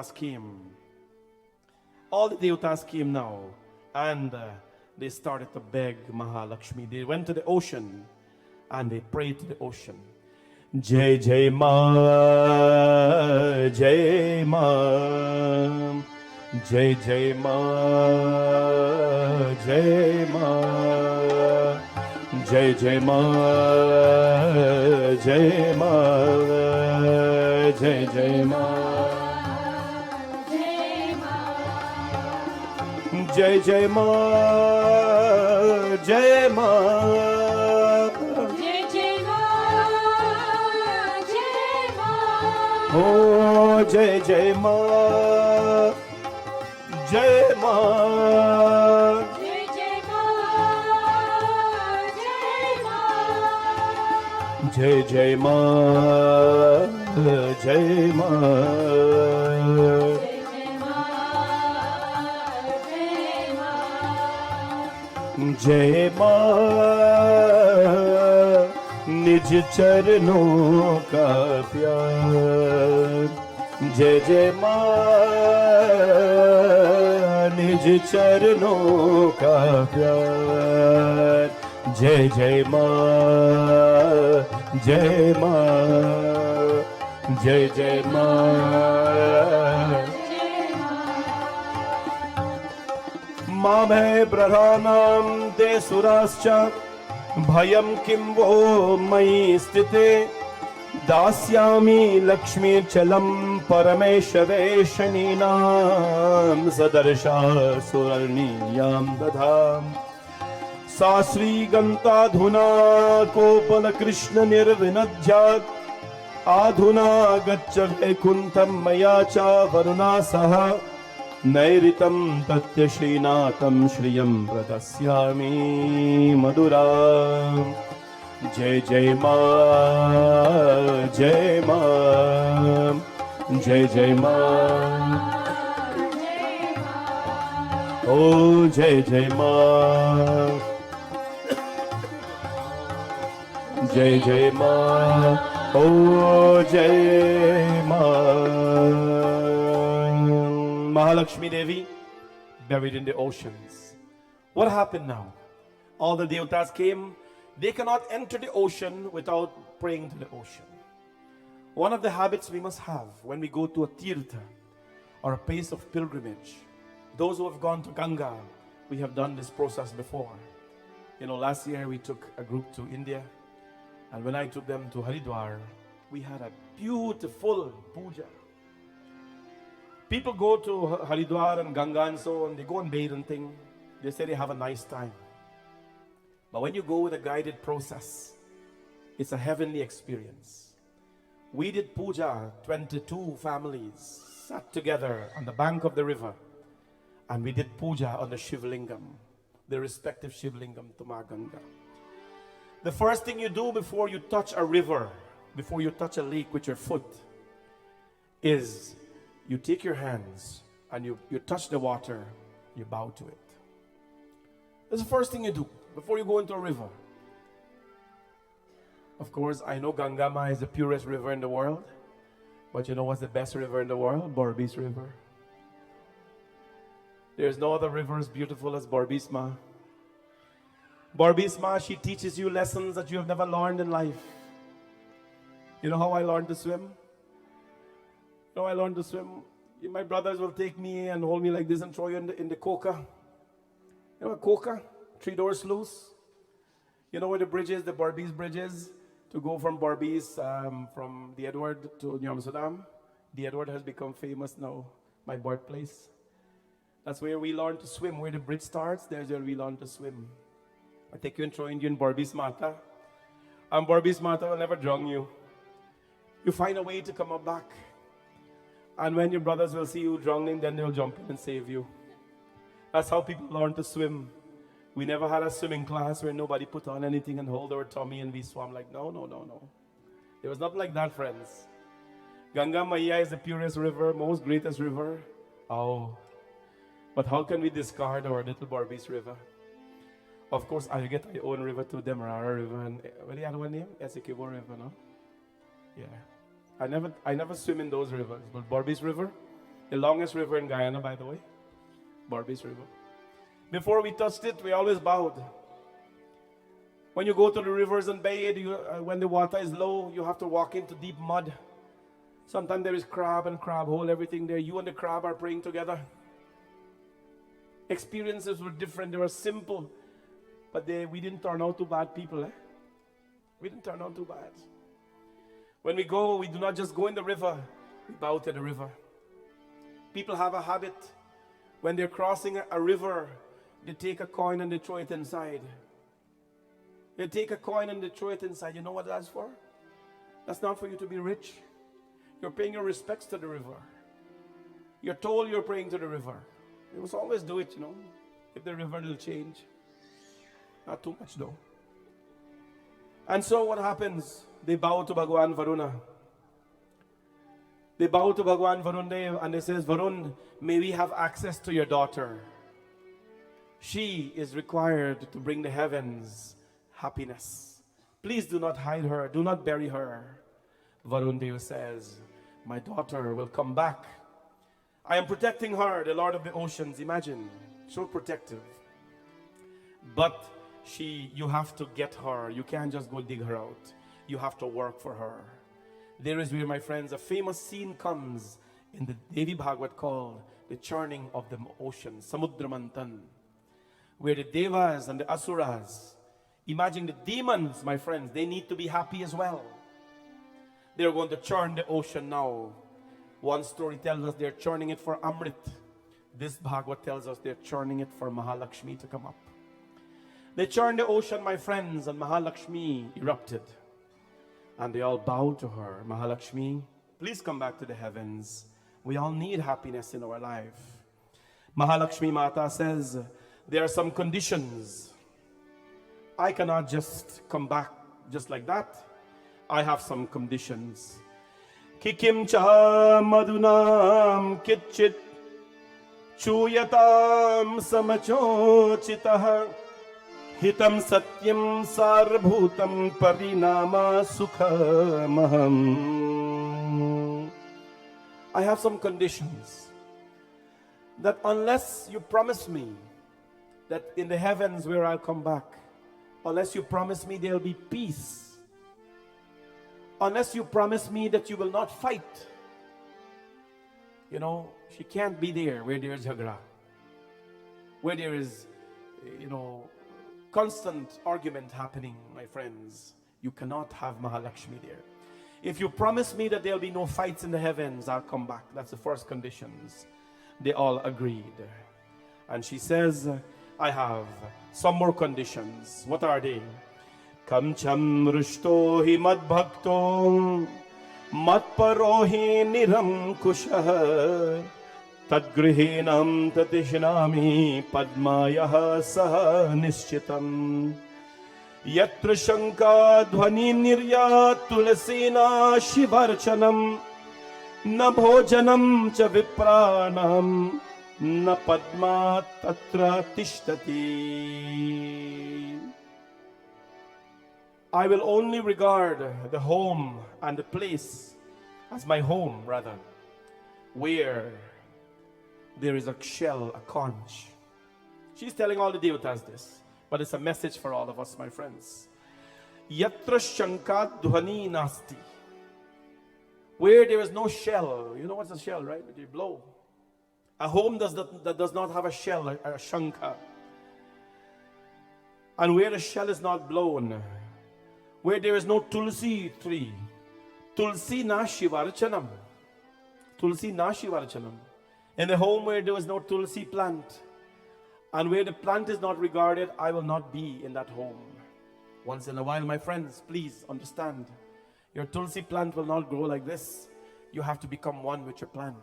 came. All the devtas came now, and they started to beg Mahalakshmi. They went to the ocean and they prayed to the ocean. Jai Jai Ma, Jai Ma, Jai Jai Ma, Jai Ma, Jai Jai Ma, Jai Ma, Jai Jai Ma. Jai Jai Ma, Jai Ma, Jai Jai Ma, Jai Ma. oh Jai Jai Ma, Jai Ma, Jai Jai Ma, Jai Ma. Jai Jai Ma, Jai Ma. जय माँ निज चरणों का प्यार जय जय माँ निज चरणों का प्यार जय जय माँ जय माँ जय जय माँ मामहे प्रधानां ते सुराश्च भयं किं वो मयि स्थिते दास्यामि लक्ष्मीचलं परमेशवेशनीनां सदर्शा सुवर्णीयां दधाम सा श्रीगन्ताधुना कोपलकृष्ण निर्विनद्यात् आधुना गच्छ वैकुण्ठं मया च वरुणा सह नैरितं तस्य श्रीनाथं श्रियं प्रदस्यामि मधुरा जय जय माँ जय माँ जय जय माँ ओ जय जय माँ जय जय माँ ओ जय माँ Mahalakshmi Devi buried in the oceans. What happened now? All the devatas came. They cannot enter the ocean without praying to the ocean. One of the habits we must have when we go to a tirtha or a place of pilgrimage, those who have gone to Ganga, we have done this process before. Last year we took a group to India, and when I took them to Haridwar, we had a beautiful puja. People go to Haridwar and Ganga and so on, they go and bathe and thing. They say they have a nice time. But when you go with a guided process, it's a heavenly experience. We did puja, 22 families sat together on the bank of the river, and we did puja on the Shivlingam, the respective Shivlingam to Ma Ganga. The first thing you do before you touch a river, before you touch a lake with your foot, is you take your hands and you touch the water, you bow to it. That's the first thing you do before you go into a river. Of course, I know Gangama is the purest river in the world, but you know what's the best river in the world? Borbis River. There's no other river as beautiful as Borbisma. Borbisma, she teaches you lessons that you have never learned in life. You know how I learned to swim? I learned to swim. My brothers will take me and hold me like this and throw you in the coca. You know what coca? 3-door sluice. You know where the bridge is, the Barbies bridge is? To go from Barbies, from the Edward to New Amsterdam. The Edward has become famous now, my birthplace. That's where we learn to swim. Where the bridge starts, there's where we learn to swim. I take you and throw you in Barbies Mata. And Barbies Mata will never drown you. You find a way to come up back. And when your brothers will see you drowning, then they'll jump in and save you. That's how people learn to swim. We never had a swimming class where nobody put on anything and hold our tummy and we swam like, no. There was nothing like that, friends. Ganga Maya is the purest river, most greatest river. Oh, but how can we discard our little Barbies River? Of course, I get my own river too, Demerara River, and what the other one name? Essequibo River, no? Yeah. I never swim in those rivers, but Barbies River, The longest river in Guyana, by the way, Barbies River. Before we touched it, we always bowed. When you go to the rivers and bathe, when the water is low, you have to walk into deep mud. Sometimes there is crab and crab hole, everything there. You and the crab are praying together. Experiences were different. They were simple. But we didn't turn out too bad people. We didn't turn out too bad. When we go, we do not just go in the river. We bow to the river. People have a habit. When they're crossing a river, they take a coin and they throw it inside. They take a coin and they throw it inside. You know what that's for? That's not for you to be rich. You're paying your respects to the river. You're told you're praying to the river. You must always do it, if the river will change. Not too much though. And so what happens? They bow to Bhagwan Varuna. They bow to Bhagwan Varun and they says, Varun, may we have access to your daughter. She is required to bring the heavens happiness. Please do not hide her. Do not bury her. Varun Dev says, my daughter will come back. I am protecting her, the Lord of the oceans. Imagine, so protective. But you have to get her. You can't just go dig her out. You have to work for her. There is where, my friends, a famous scene comes in the Devi Bhagavad called the churning of the ocean, Samudramantan, where the Devas and the Asuras, imagine the demons, my friends, they need to be happy as well. They're going to churn the ocean now. One story tells us they're churning it for Amrit. This Bhagavad tells us they're churning it for Mahalakshmi to come up. They churned the ocean, my friends, and Mahalakshmi erupted. And they all bowed to her. Mahalakshmi, please come back to the heavens. We all need happiness in our life. Mahalakshmi Mata says, there are some conditions. I cannot just come back just like that. I have some conditions. Kikim cha madunam kitchit chuyatam samachochitah hitam satyam sarvabhutam parinama sukhamaham. I have some conditions that unless you promise me that in the heavens where I'll come back, unless you promise me there'll be peace, unless you promise me that you will not fight. She can't be there where there is jhagra, where there is, constant argument happening, my friends. You cannot have Mahalakshmi there. If you promise me that there'll be no fights in the heavens, I'll come back. That's the first conditions. They all agreed. And she says, I have some more conditions. What are they? Kamcham rushto hi madbhakto matparohi niram kushah tadgrihinam tatishnami padmayah saha nishchitam yatra shanka dhvani niryat tulasina shivarchanam na bhojanam cha vipranam na padma tatra tishtati. I will only regard the home and the place as my home, rather, where there is a shell, a conch. She's telling all the devatas this, but it's a message for all of us, my friends. Yatra shankat dhvani nasti. Where there is no shell. You know what's a shell, right? You blow. A home that does not have a shell, a shanka. And where the shell is not blown, where there is no tulsi tree, tulsi na shivarchanam, tulsi na shivarchanam. In the home where there is no tulsi plant, and where the plant is not regarded, I will not be in that home. Once in a while, my friends, please understand, your tulsi plant will not grow like this. You have to become one with your plant.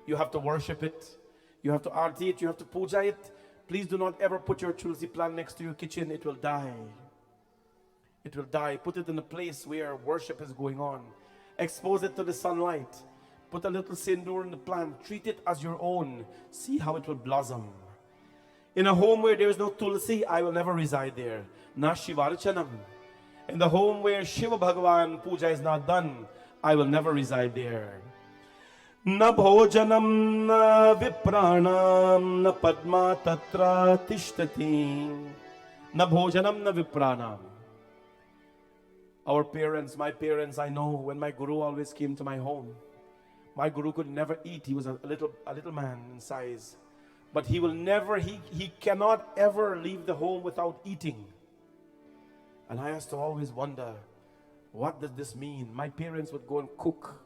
You have to worship it. You have to arti it. You have to puja it. Please do not ever put your tulsi plant next to your kitchen. It will die. It will die. Put it in a place where worship is going on. Expose it to the sunlight. Put a little sindoor in the plant. Treat it as your own. See how it will blossom. In a home where there is no tulsi, I will never reside there. Na shivarchanam. In the home where Shiva Bhagavan puja is not done, I will never reside there. न भोजनं न विप्राणां न पद्मा तत्र तिष्ठति. न भोजनं न विप्राणां. Our parents, my parents, I know when my guru always came to my home, my guru could never eat. He was a little man in size. But he will never, he cannot ever leave the home without eating. And I used to always wonder, what does this mean? My parents would go and cook.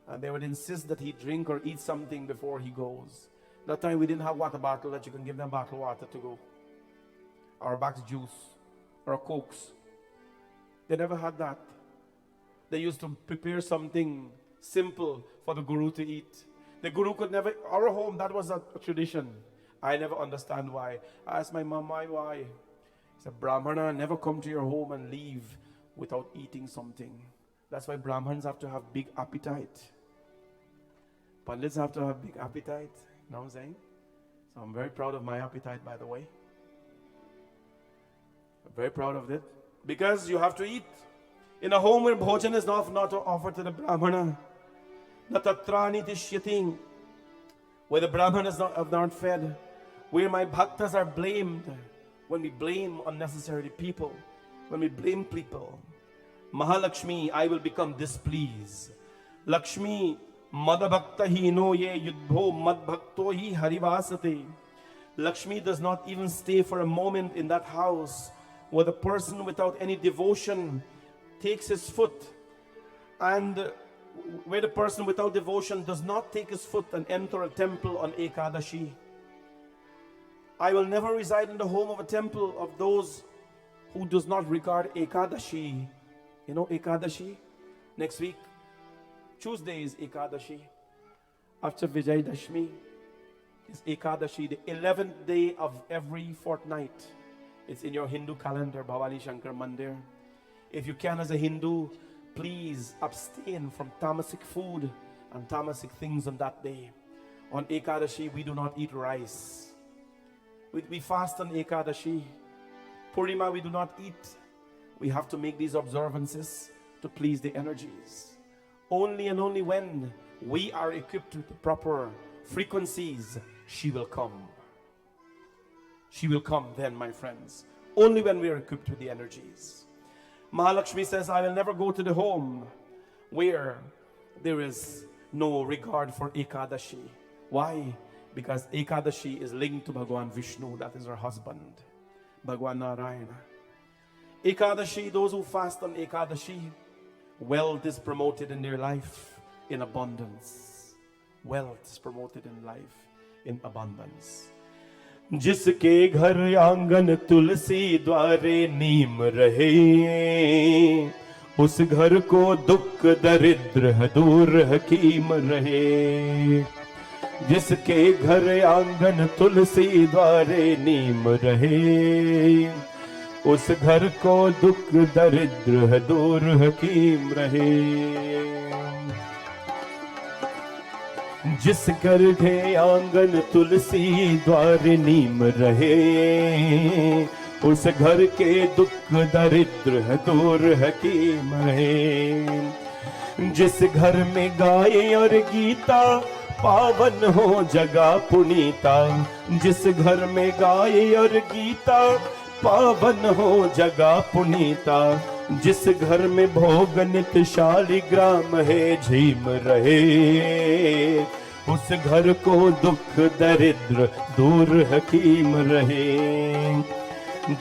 And they would insist that he drink or eat something before he goes. That time we didn't have water bottle that you can give them bottled water to go. Or a box juice. Or a Cokes. They never had that. They used to prepare something simple for the guru to eat. The guru could never, our home, that was a tradition. I never understand why. I asked my mom, why? He said, Brahmana never come to your home and leave without eating something. That's why Brahmins have to have big appetite. Pandits have to have big appetite. You know what I'm saying? So I'm very proud of my appetite, by the way. I'm very proud of it. Because you have to eat. In a home where bhojan is not offered to the Brahmana, natatrani tishyati, where the Brahman is not fed, where my bhaktas are blamed, when we blame unnecessarily people, when we blame people, Mahalakshmi, I will become displeased. Lakshmi, madabhakta hi no ye yudbho madbhakto hi harivasate. Lakshmi does not even stay for a moment in that house where the person without any devotion takes his foot, and where the person without devotion does not take his foot and enter a temple on Ekadashi. I will never reside in the home of a temple of those who does not regard Ekadashi. You know Ekadashi? Next week, Tuesday is Ekadashi. After Vijay Dashmi is Ekadashi, the 11th day of every fortnight. It's in your Hindu calendar, Bhavani Shankar Mandir. If you can as a Hindu, please abstain from tamasic food and tamasic things on that day. On Ekadashi, we do not eat rice. We fast on Ekadashi. Purnima, we do not eat. We have to make these observances to please the energies. Only and only when we are equipped with the proper frequencies, she will come. She will come then, my friends. Only when we are equipped with the energies. Mahalakshmi says, I will never go to the home where there is no regard for Ekadashi. Why? Because Ekadashi is linked to Bhagavan Vishnu, that is her husband, Bhagavan Narayana. Ekadashi, those who fast on Ekadashi, wealth is promoted in their life in abundance. Wealth is promoted in life in abundance. जिसके घर आंगन तुलसी द्वारे नीम रहे, उस घर को दुख दरिद्र दूर हकीम रहे. जिसके घर आंगन तुलसी द्वारे नीम रहे, उस घर को दुख दरिद्र दूर हकीम रहे. जिस घर के आंगन तुलसी द्वार नीम रहे, उस घर के दुख दरिद्र दूर हकीम रहे. जिस घर में गाय और गीता पावन हो जगह पुनीता, जिस घर में गाय और गीता पावन हो जगह पुनीता, जिस घर में भोग नित शालिग्राम है झीम रहे, उस घर को दुख दरिद्र दूर हकीम रहे.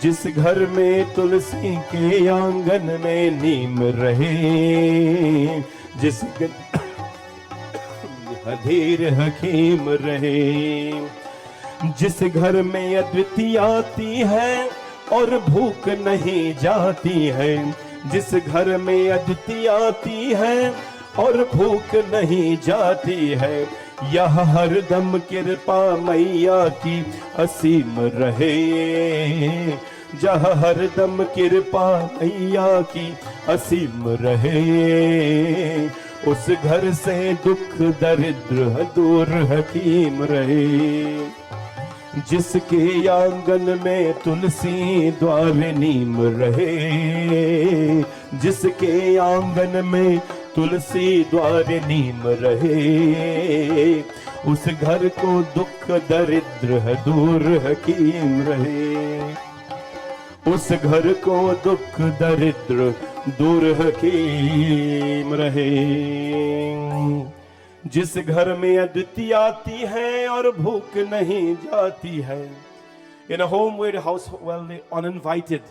जिस घर में तुलसी के आंगन में नीम रहे, जिस अधीर हकीम रहे. जिस घर में अद्वितीय आती है और भूख नहीं जाती है, जिस घर में अद्वितीय आती है और भूख नहीं जाती है, यह हरदम कृपा मैया की असीम रहे. जहाँ हरदम कृपा मैया की असीम रहे, उस घर से दुख दरिद्र दूर हकीम रहे. जिसके आंगन में तुलसी द्वार नीम रहे, जिसके आंगन में तुलसी द्वार नीम रहे, उस घर को दुख दरिद्र है दूर हकीम रहे, उस घर को दुख दरिद्र दूर हकीम रहे। जिस घर में अदिति आती है और भूख नहीं जाती है, in a home where the house, well, the uninvited,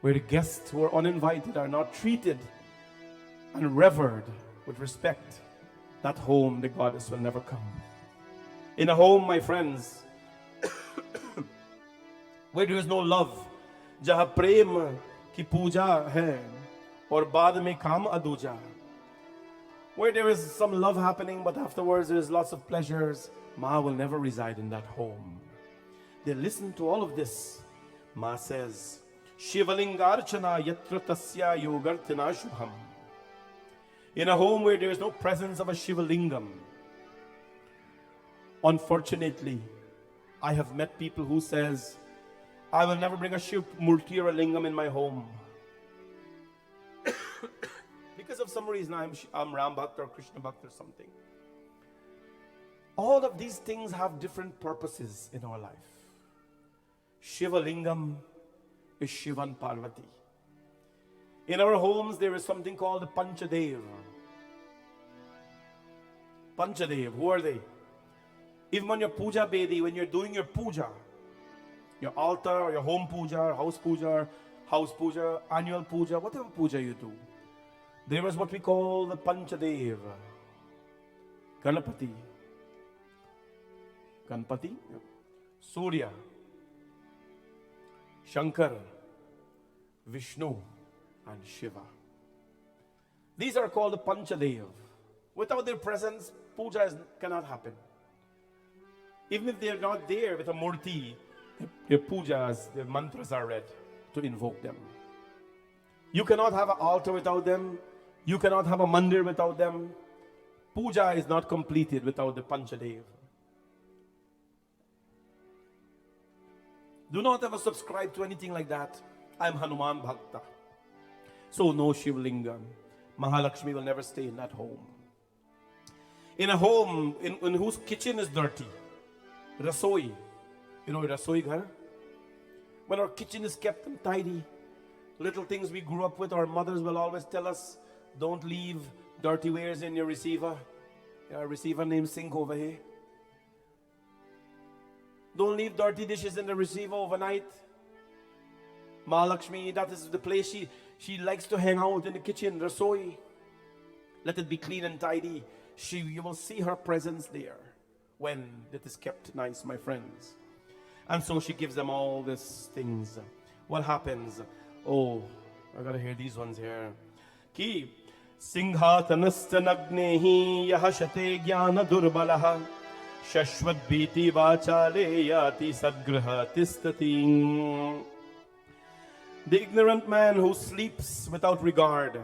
where the guests who are uninvited are not treated and revered with respect, that home the goddess will never come. In a home, my friends, where there is no love, जहाँ प्रेम की पूजा है और बाद में काम अधूजा, where there is some love happening but afterwards there is lots of pleasures, Ma will never reside in that home. They listen to all of this. Ma says, Shivalingarchana yatra tasya yogartina shubham. In a home where there is no presence of a Shivalingam, unfortunately, I have met people who says, I will never bring a Shiv Murti or a Lingam in my home. Because of some reason I'm Ram Bhakt or Krishna Bhakt or something. All of these things have different purposes in our life. Shiva Lingam is Shivan Parvati. In our homes there is something called the Panchadev. Panchadev, who are they? Even on your puja bedi, when you're doing your puja, your altar or your home puja, or house puja, annual puja, whatever puja you do, there is what we call the Panchadev. Ganapati, Surya, Shankar, Vishnu, and Shiva. These are called the Panchadev. Without their presence, puja cannot happen. Even if they are not there with a murti, their pujas, their mantras are read to invoke them. You cannot have an altar without them. You cannot have a mandir without them. Puja is not completed without the Panchadev. Do not ever subscribe to anything like that. I am Hanuman Bhakta. So no Shivlingam. Mahalakshmi will never stay in that home. In a home in whose kitchen is dirty, rasoi, you know rasoi ghar? When our kitchen is kept untidy, little things we grew up with, our mothers will always tell us, don't leave dirty wares in your receiver. Your receiver named sink over here. Don't leave dirty dishes in the receiver overnight. Mahalakshmi, that is the place she likes to hang out, in the kitchen, rasoi. Let it be clean and tidy. You will see her presence there when it is kept nice, my friends. And so she gives them all these things. What happens? Oh, I gotta hear these ones here. Ki Singhatanasthanagnehi yahashate jnana durbalaha shashvat bhiti vachale yati sadgriha tistati. The ignorant man who sleeps without regard,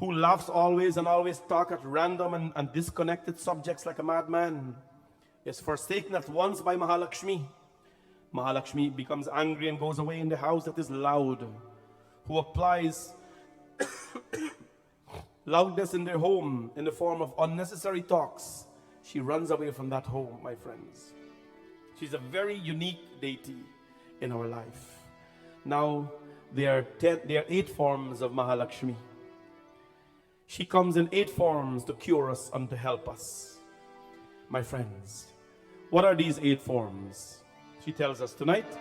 who laughs always and always talk at random and disconnected subjects like a madman, is forsaken at once by Mahalakshmi. Mahalakshmi becomes angry and goes away in the house that is loud. Who applies loudness in their home in the form of unnecessary talks, she runs away from that home, my friends. She's a very unique deity in our life. Now, there are 8 forms of Mahalakshmi. She comes in 8 forms to cure us and to help us. My friends, what are these 8 forms? She tells us tonight.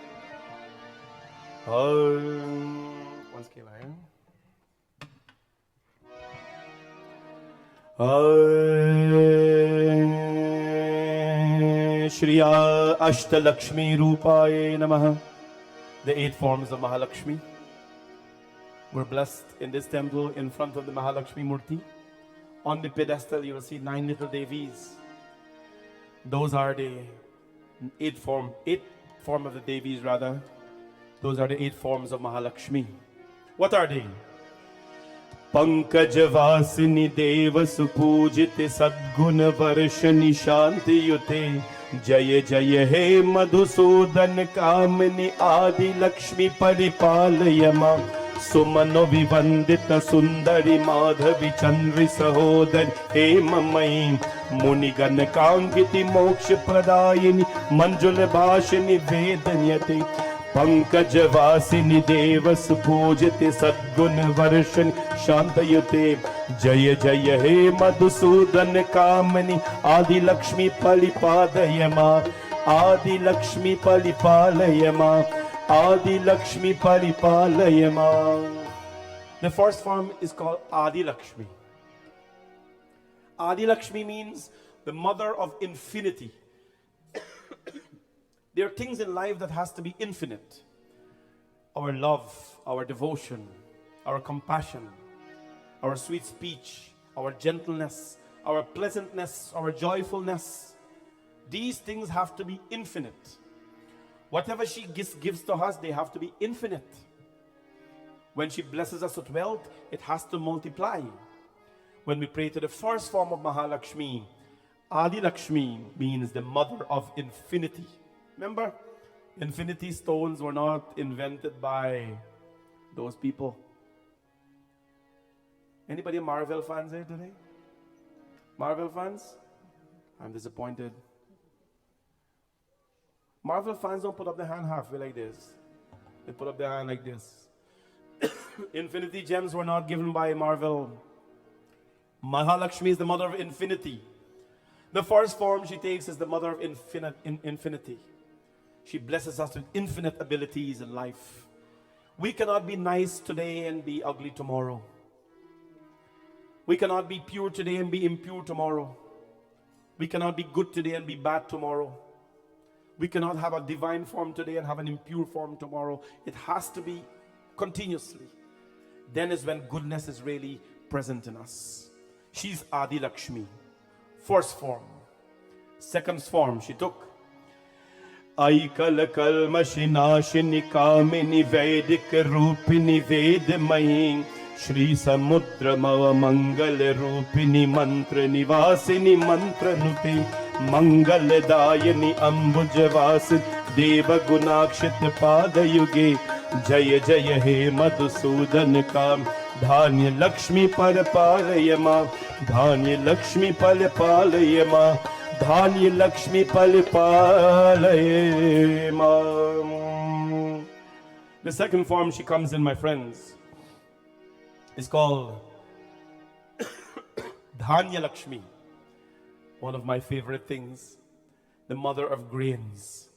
One scale higher. Shriya Ashtalakshmi Rupaye Namaha. The 8 forms of Mahalakshmi. We're blessed in this temple in front of the Mahalakshmi Murti. On the pedestal you will see 9 little Devis. Those are the 8 form of the Devis rather. Those are the 8 forms of Mahalakshmi. What are they? Pankajvasini Deva Supujite Sadguna Varshani Shanti Yute Jaya Jaya He Madhusudan Kamini Adi Lakshmi Paripalayama सुमनो विवंदित सुंदरी माधवी चंद्र सहोदर हेममयी मुनिगण कांगिति मोक्ष प्रदायिनी मंजुल भाषिनी वेदन्यते पंकज वासिनी देव सुपूजिते सद्गुण वर्षन शांतयुते जय जय हे मधुसूदन कामनी आदि लक्ष्मी परिपालय मा आदि लक्ष्मी परिपालय मा आदि लक्ष्मी परिपालय मा. The first form is called Adi Lakshmi. Adi Lakshmi means the mother of infinity. There are things in life that has to be infinite. Our love, our devotion, our compassion, our sweet speech, our gentleness, our pleasantness, our joyfulness. These things have to be infinite. Whatever she gives to us, they have to be infinite. When she blesses us with wealth, it has to multiply. When we pray to the first form of Mahalakshmi, Adi Lakshmi means the mother of infinity. Remember, infinity stones were not invented by those people. Anybody Marvel fans here today? Marvel fans? I'm disappointed. Marvel fans don't put up their hand halfway like this. They put up their hand like this. Infinity gems were not given by Marvel. Mahalakshmi is the mother of infinity. The first form she takes is the mother of infinity. She blesses us with infinite abilities in life. We cannot be nice today and be ugly tomorrow. We cannot be pure today and be impure tomorrow. We cannot be good today and be bad tomorrow. We cannot have a divine form today and have an impure form tomorrow. It has to be continuously. Then is when goodness is really present in us. She's Adi Lakshmi. First form. Second form she took. Aikal kalmashinashini kamini vedic rupini vedmayi Shri Samudra Mava Mangal Rupini Mantra Nivasini Mantra Nuti Mangal Dayani Ambujavasit Deva Gunakshit Pada Yuge Jaya Jaya He Madhusudan Kam Dhanya Lakshmi Parapalayama Dhanya Lakshmi Parapalayama Dhanya Lakshmi Parapalayama. The second form she comes in, my friends, is called Dhanya Lakshmi. One of my favorite things, the mother of grains.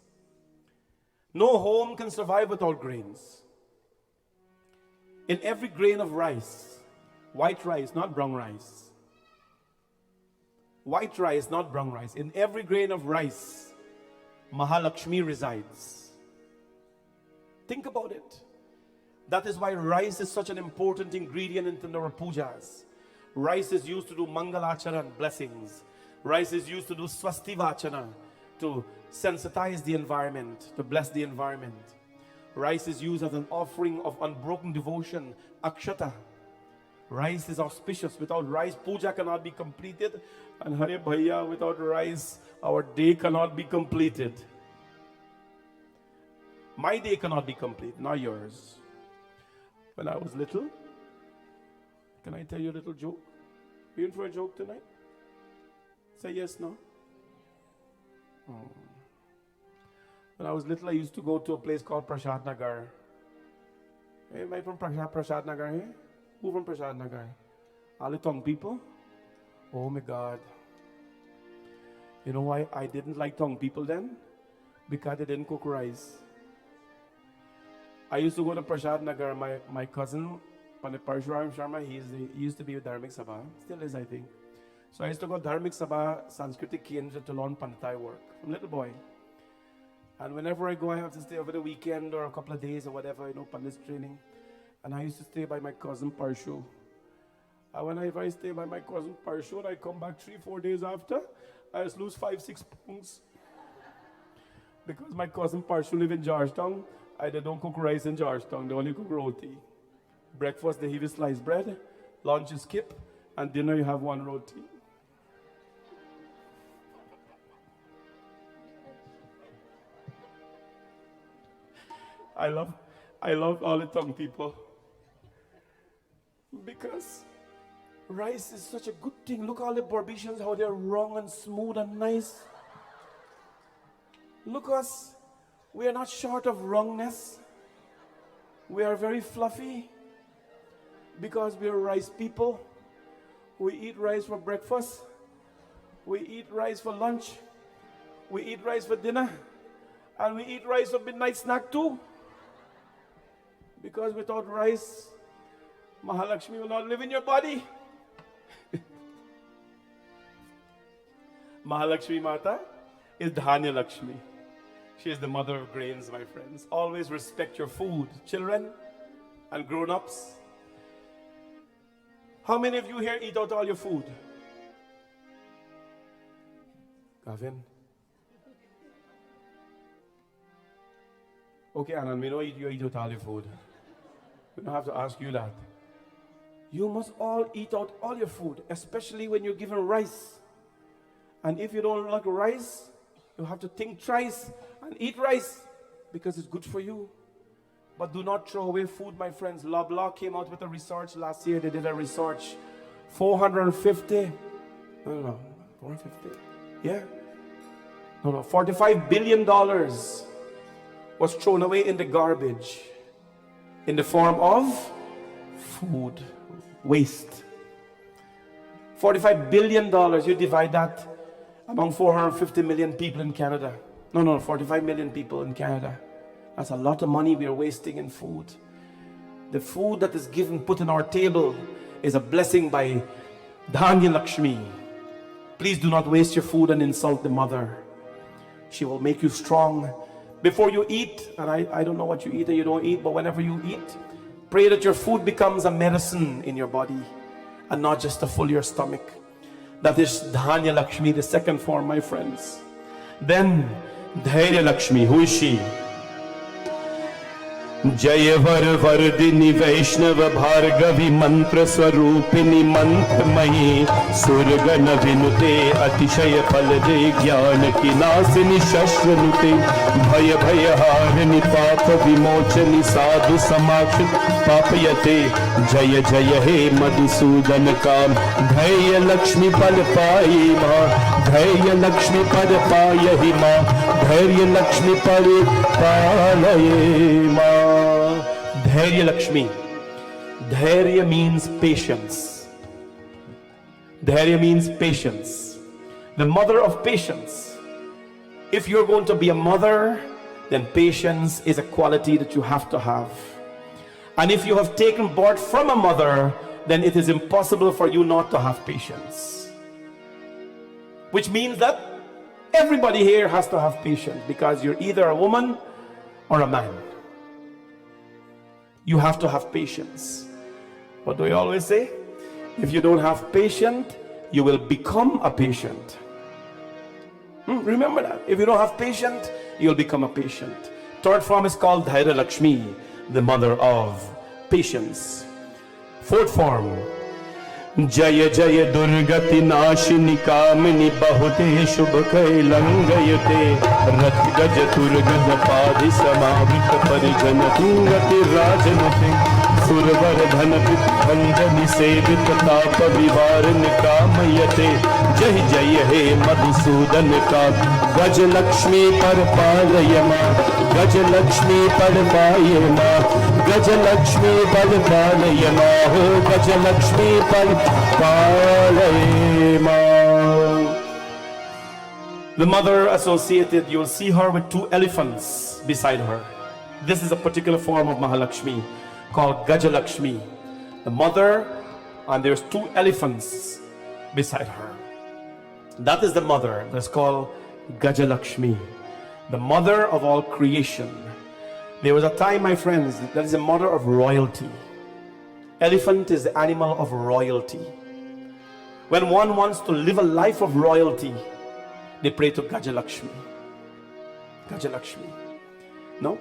No home can survive without grains. In every grain of rice, white rice, not brown rice. White rice, not brown rice. In every grain of rice, Mahalakshmi resides. Think about it. That is why rice is such an important ingredient in our pujas. Rice is used to do mangalachana, blessings. Rice is used to do swastivachana, to sensitize the environment, to bless the environment. Rice is used as an offering of unbroken devotion, akshata. Rice is auspicious. Without rice, puja cannot be completed. And Hare Bhaiya, without rice, our day cannot be completed. My day cannot be complete, not yours. When I was little, can I tell you a little joke? You in for a joke tonight? Say yes, no? Oh. When I was little, I used to go to a place called Prashad Nagar. Hey, am I from Prashad Nagar? Hey? Who from Prashad Nagar? All the Tong people? Oh my God. You know why I didn't like Tong people then? Because they didn't cook rice. I used to go to Prashad Nagar. My cousin, Pandit Parshuram Sharma, he used to be with Dharmic Sabha. Still is, I think. So I used to go to Dharmic Sabha, Sanskritik Kendra to learn Panditai work from little boy. And whenever I go, I have to stay over the weekend or a couple of days or whatever, Pandit's training. And I used to stay by my cousin Parshu. And if I stay by my cousin Parshu and I come back 3-4 days after, I just lose 5-6 pounds. Because my cousin Parshu live in Georgetown, they don't cook rice in Georgetown, they only cook roti. Breakfast, they have sliced bread, lunch is skip, and dinner you have one roti. I love all the tongue people. Because rice is such a good thing. Look all the Barbadians, how they're wrong and smooth and nice. Look us. We are not short of wrongness. We are very fluffy because we are rice people. We eat rice for breakfast. We eat rice for lunch. We eat rice for dinner. And we eat rice for midnight snack too. Because without rice, Mahalakshmi will not live in your body. Mahalakshmi Mata is Dhanya Lakshmi. She is the mother of grains, my friends. Always respect your food, children and grown-ups. How many of you here eat out all your food? Gavin? Okay, Anand, we know you eat out all your food. We don't have to ask you that. You must all eat out all your food, especially when you're given rice. And if you don't like rice, you have to think twice and eat rice because it's good for you. But do not throw away food, my friends. Loblaw came out with a research last year. They did a research. 450. No, 450. Yeah. No, $45 billion was thrown away in the garbage in the form of food waste. $45 billion. You divide that among 450 million people in Canada. No, 45 million people in Canada. That's a lot of money we are wasting in food. The food that is given, put on our table, is a blessing by Dhanya Lakshmi. Please do not waste your food and insult the mother. She will make you strong. Before you eat, and I don't know what you eat or you don't eat, but whenever you eat, pray that your food becomes a medicine in your body and not just to fill your stomach. That is Dhanya Lakshmi, the second form, my friends. Then Dhairya Lakshmi, who is she? जय वर वरदिनी वैष्णव भार्गवी मंत्र स्वरूपिणी मंत्रमयी सुरगण विनुते अतिशय फल दे ज्ञान की नासिनी शस्त्र नुते भय भय हारिणी पाप विमोचनी साधु समाक्ष पापयते जय जय हे मधुसूदन काम धैर्य लक्ष्मी पद पाई माँ धैर्य लक्ष्मी पद पायहि माँ धैर्य लक्ष्मी पद पालये माँ. Dhairya Lakshmi. Dhairya means patience. Dhairya means patience. The mother of patience. If you're going to be a mother, then patience is a quality that you have to have. And if you have taken birth from a mother, then it is impossible for you not to have patience. Which means that everybody here has to have patience because you're either a woman or a man. You have to have patience. What do we always say? If you don't have patience, you will become a patient. Remember that. If you don't have patience, you'll become a patient. Third form is called Dhairya Lakshmi, the mother of patience. Fourth form, जय जय दुर्गति नाशिनी कामिनी बहुते शुभ कैलंगयते रथ गज तुर्गज पादि समावृत परिजन तुंगति राजनुते सुरवर धन भंजनि सेवित ताप विवारन कामयते जय जय हे मधुसूदन का गज लक्ष्मी पर पालय माँ गज लक्ष्मी पर पाय माँ गज लक्ष्मी पर पालय माँ हो गज लक्ष्मी पर The mother associated, you'll see her with two elephants beside her. This is a particular form of Mahalakshmi called Gaja Lakshmi. The mother, and there's two elephants beside her. That is the mother. That's called Gaja Lakshmi, the mother of all creation. There was a time, my friends, that is the mother of royalty. Elephant is the animal of royalty. When one wants to live a life of royalty, they pray to Gaja Lakshmi. Gaja Lakshmi. No?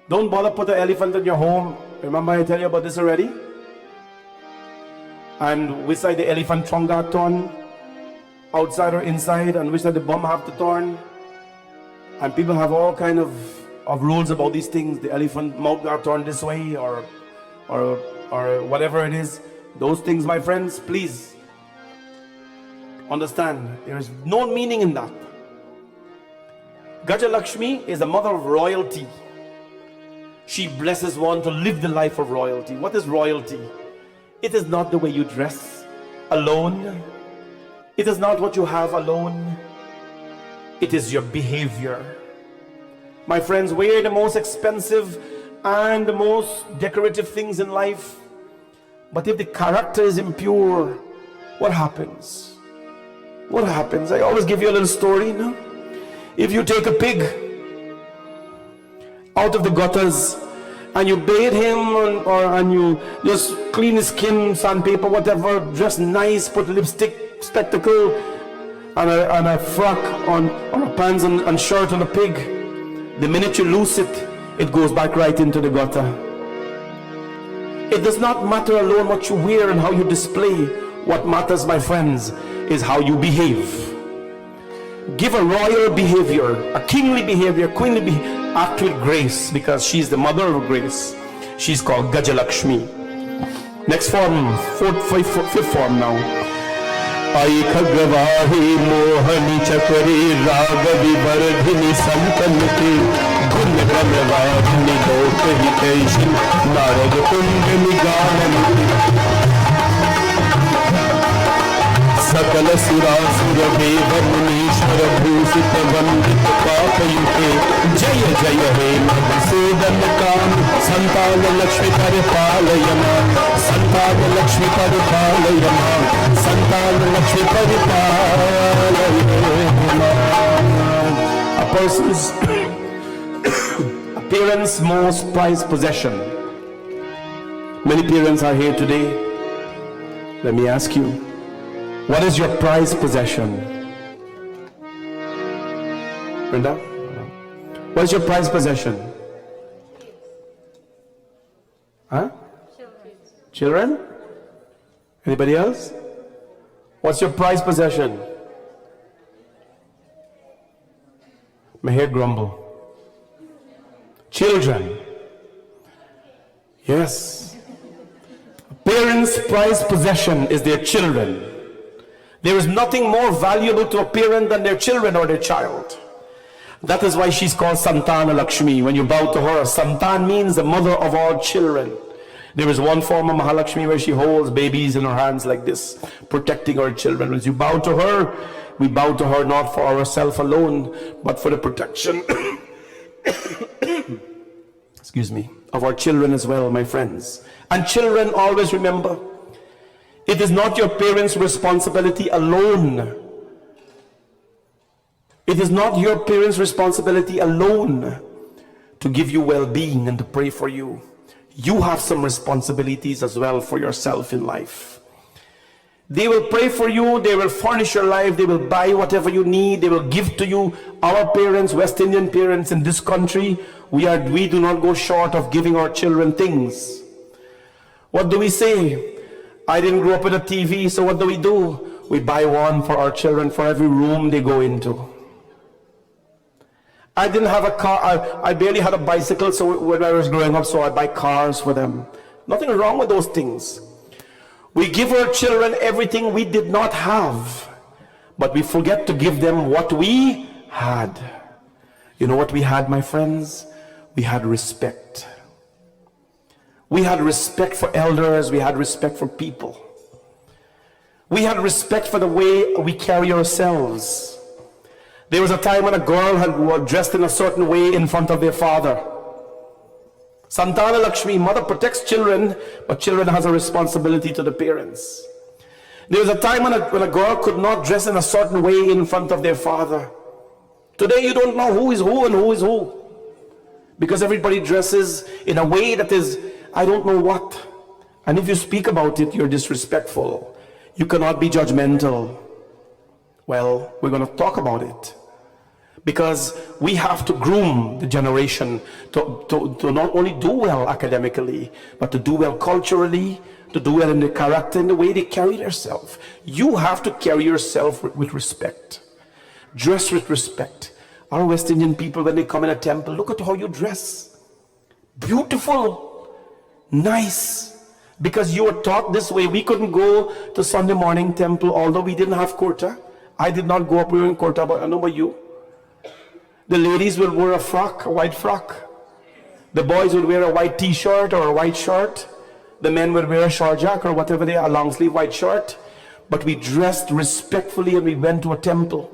Don't bother put an elephant in your home. Remember I tell you about this already? And which side the elephant trunk got torn? Outside or inside? And which side the bum have to torn? And people have all kind of rules about these things. The elephant mouth got torn this way or or whatever it is, those things, my friends, please understand, there is no meaning in that. Gajalakshmi is the mother of royalty. She blesses one to live the life of royalty. What is royalty? It is not the way you dress alone. It is not what you have alone. It is your behavior. My friends, wear the most expensive and the most decorative things in life, but if the character is impure, what happens? What happens? I always give you a little story, no? If you take a pig out of the gutters and you bathe him and you just clean his skin, sandpaper, whatever, dress nice, put lipstick, spectacle, and a frock on a pants and shirt on a pig, the minute you loose it, it goes back right into the gutter. It does not matter alone what you wear and how you display. What matters, my friends, is how you behave. Give a royal behavior, a kingly behavior, queenly behavior. Act with grace, because she's the mother of grace. She's called Gajalakshmi. Next form, fifth form now. आई खगवाही मोहनी चकरी राग विवर्धिनी संतन की गुण गणवाहिनी लोक हितैषी नारद कुंड निगाननी सकल सुरासुर देव मुनीश्वर भूषित वंदित पापयुते जय जय हे मधुसूदन काम संतान लक्ष्मी परिपालयमा संतान लक्ष्मी परिपालयमा संतान Lakshmi परिपालयमा. A person's parents' most prized possession. Many parents are here today. Let me ask you, what is your prized possession? Brenda? What is your prized possession? Huh? Children? Anybody else? What's your prized possession? My hair grumble. Children. Yes. A parent's prized possession is their children. There is nothing more valuable to a parent than their children or their child. That is why she's called Santana Lakshmi. When you bow to her, Santan means the mother of all children. There is one form of Mahalakshmi where she holds babies in her hands like this, protecting her children. As you bow to her, we bow to her not for ourselves alone, but for the protection excuse me, of our children as well, my friends. And children, always remember, it is not your parents' responsibility alone. It is not your parents' responsibility alone to give you well-being and to pray for you. You have some responsibilities as well for yourself in life. They will pray for you, they will furnish your life, they will buy whatever you need, they will give to you. Our parents, West Indian parents in this country, we do not go short of giving our children things. What do we say? I didn't grow up with a TV, so what do? We buy one for our children for every room they go into. I didn't have a car, I barely had a bicycle so when I was growing up, so I buy cars for them. Nothing wrong with those things. We give our children everything we did not have, but we forget to give them what we had. You know what we had, my friends? We had respect. We had respect for elders, we had respect for people. We had respect for the way we carry ourselves. There was a time when a girl was dressed in a certain way in front of their father. Santana Lakshmi, mother protects children, but children has a responsibility to the parents. There was a time when a girl could not dress in a certain way in front of their father. Today you don't know who is who and who is who, because everybody dresses in a way that is, I don't know what. And if you speak about it, you're disrespectful. You cannot be judgmental. Well, we're going to talk about it, because we have to groom the generation to not only do well academically, but to do well culturally, to do well in their character, in the way they carry themselves. You have to carry yourself with respect. Dress with respect. Our West Indian people, when they come in a temple, look at how you dress. Beautiful, nice, Because you were taught this way. We couldn't go to Sunday morning temple, although we didn't have kurta. I did not go up wearing kurta, but I know about you. The ladies will wear a frock, a white frock. The boys would wear a white t-shirt or a white shirt. The men would wear a short jacket or whatever they are, a long sleeve white shirt. But we dressed respectfully and we went to a temple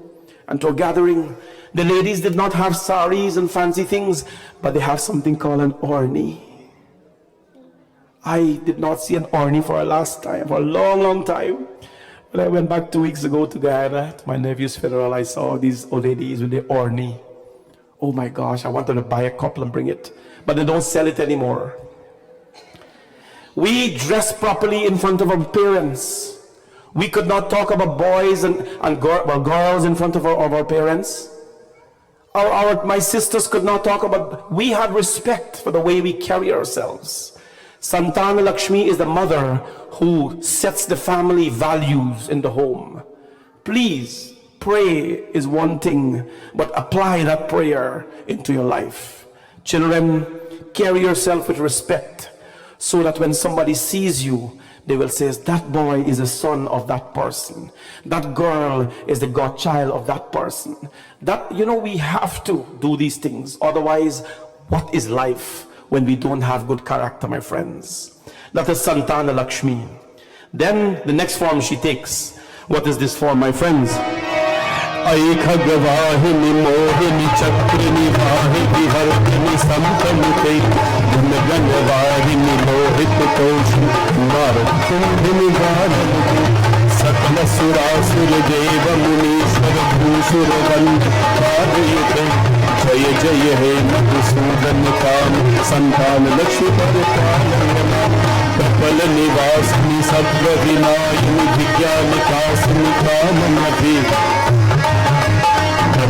and to a gathering. The ladies did not have saris and fancy things, but they have something called an orni. I did not see an orni for a long, long time. When I went back 2 weeks ago to Guyana, to my nephew's funeral, I saw these old ladies with their orni. Oh my gosh, I wanted to buy a couple and bring it, but they don't sell it anymore. We dress properly in front of our parents. We could not talk about boys and girls in front of our parents. My sisters could not talk about. We had respect for the way we carry ourselves. Santana Lakshmi is the mother who sets the family values in the home. Please, pray is one thing, but apply that prayer into your life. Children, carry yourself with respect so that when somebody sees you, they will say, that boy is a son of that person. That girl is the godchild of that person. We have to do these things. Otherwise, what is life when we don't have good character, my friends? That is Santana Lakshmi. Then the next form she takes. What is this form, my friends? Aikha gavahini mohini chakrini vahini harkini samkamite gunganavahini mohit toshi markumbhini vahini sakala surasur deva munishwar bhusur vandhadayate jaya jaya he madhusudan kam santan lakshmi paripalana kapal nivasini sabha vinayini vigyanikasini kamanati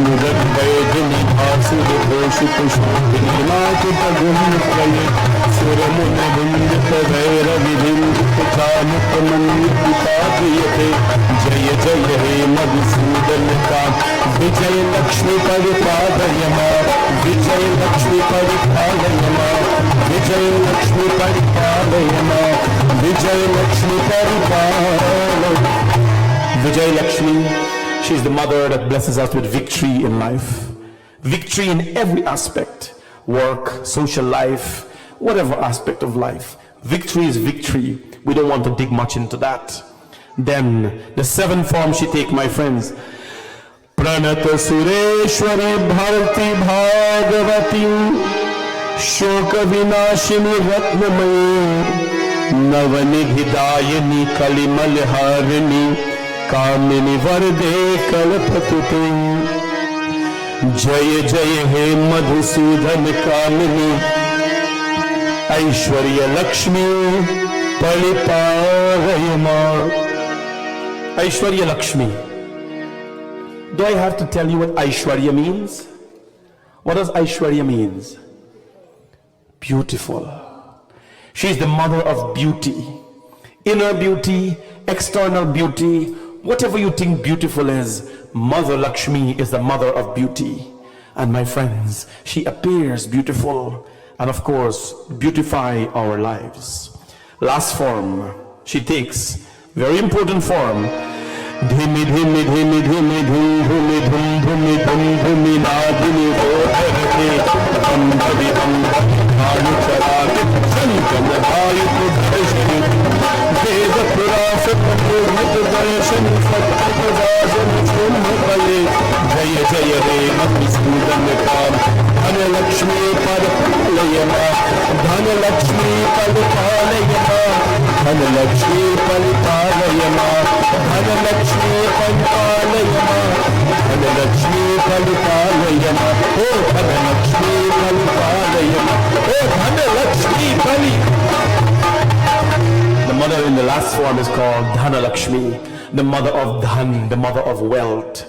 Vedini Asud Boshu Pushpini Makita Gumukaya Suramuna Bundita Vera Vidindita Chamukta Manita Priyate Jaya Jaya He Madhusudanaka Vijay Lakshmi Paripadayama Vijay Lakshmi Paripadayama Vijay Lakshmi Paripadayama Vijay Lakshmi Paripadayama Vijay Lakshmi. She is the mother that blesses us with victory in life. Victory in every aspect. Work, social life, whatever aspect of life. Victory is victory. We don't want to dig much into that. Then, the seventh form she takes, my friends. Pranata Sureshwari Bharati Bhagavati Shoka Vinashini Ratnamayi Navanidhidayani Kalimalharini Kamini Varde Kalpatute Jaya Jaya He Madhusudan Kamini Aishwarya Lakshmi Paliparayama. Aishwarya Lakshmi. Do I have to tell you what Aishwarya means? What does Aishwarya means? Beautiful. She is the mother of beauty. Inner beauty, external beauty. Whatever you think beautiful is, Mother Lakshmi is the mother of beauty. And my friends, she appears beautiful and of course beautify our lives. Last form she takes, very important form. Dhimi dhimi dhimi dhimi dhum dhumi dhum dhumi dhum dhumi nadini vodharate ambhavi ambhavi dhanu charati shankam bhayu kudhashri veda purasat murmit darshan satpadajan chumhapale jaya jaya he madhusudan kam dhana lakshmi paripalayama dhana lakshmi paripalayama dhana lakshmi paripalayama dhana lakshmi paripalayama dhana lakshmi paripalayama oh dhana lakshmi paripalayama oh dhana lakshmi pari. The mother in the last form is called Dhana Lakshmi, the mother of Dhan, the mother of wealth.